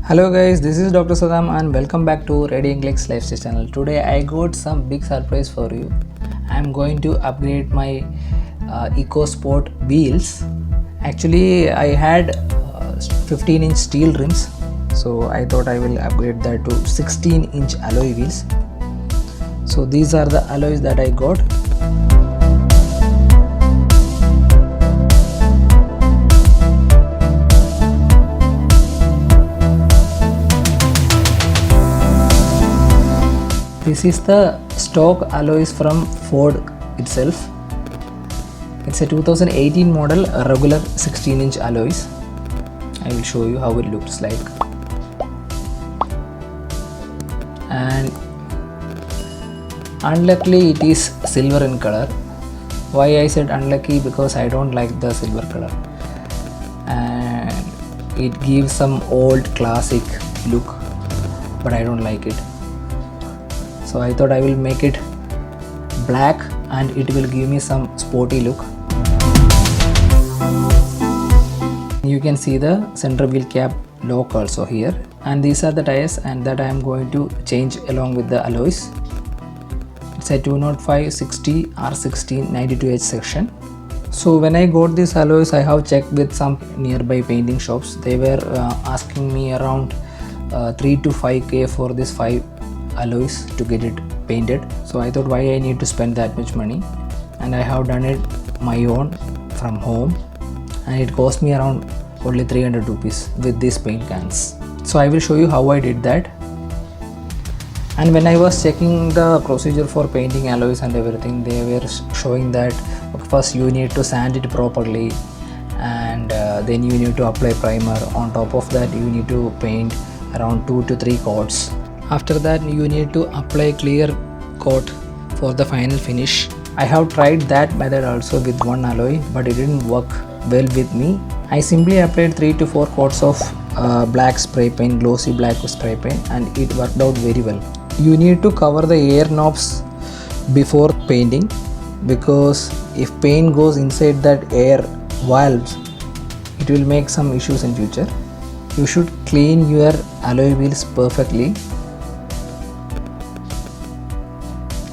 Hello guys, this is Dr. Sadam and welcome back to Radiant Lex Lifestyle channel. Today I got some big surprise for you. I am going to upgrade my EcoSport wheels. Actually I had 15-inch steel rims, so I thought I will upgrade that to 16-inch alloy wheels. So these are the alloys that I got. This is the stock alloys from Ford itself. It's a 2018 model regular 16-inch alloys. I will show you how it looks like. And unluckily it is silver in color. Why I said unlucky? Because I don't like the silver color. And it gives some old classic look, but I don't like it. So I thought I will make it black and it will give me some sporty look. You can see the center wheel cap lock also here, and these are the tires and that I am going to change along with the alloys. It's a 205/60 R16 92H section. So when I got these alloys, I have checked with some nearby painting shops. They were asking me around 3 to 5k for this 5 alloys to get it painted. So I thought, why I need to spend that much money, and I have done it my own from home, and it cost me around only 300 rupees with these paint cans. So I will show you how I did that. And when I was checking the procedure for painting alloys and everything, they were showing that first you need to sand it properly, and then you need to apply primer. On top of that, you need to paint around 2 to 3 coats. After that, you need to apply clear coat for the final finish. I have tried that method also with one alloy, but it didn't work well with me. I simply applied 3 to 4 coats of black spray paint, glossy black spray paint, and it worked out very well. You need to cover the air knobs before painting, because if paint goes inside that air valves, it will make some issues in future. You should clean your alloy wheels perfectly.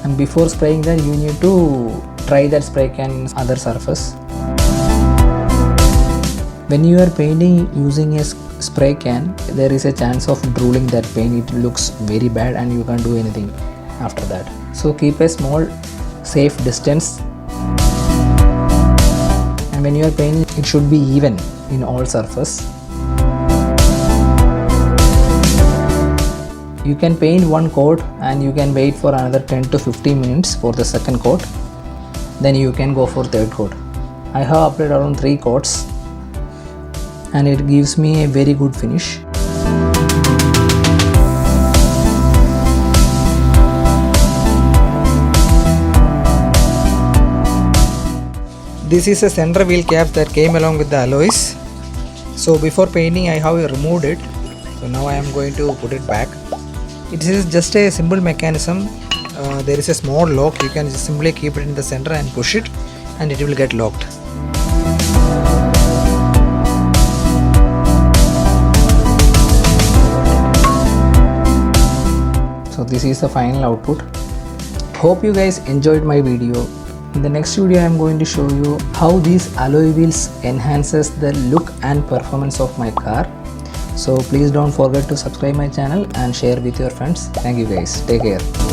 And before spraying that, you need to try that spray can in other surface. When you are painting using a spray can, there is a chance of drooling that paint. It looks very bad and you can't do anything after that. So keep a small safe distance. And when you are painting, it should be even in all surface. You can paint one coat and you can wait for another 10 to 15 minutes for the second coat. Then you can go for third coat. I have applied around 3 coats and it gives me a very good finish. This is a center wheel cap that came along with the alloys. So before painting, I have removed it. So now I am going to put it back. It is just a simple mechanism. There is a small lock. You can just simply keep it in the center and push it, and it will get locked. So this is the final output. Hope you guys enjoyed my video. In the next video, I am going to show you how these alloy wheels enhances the look and performance of my car. So please don't forget to subscribe my channel and share with your friends. Thank you guys. Take care.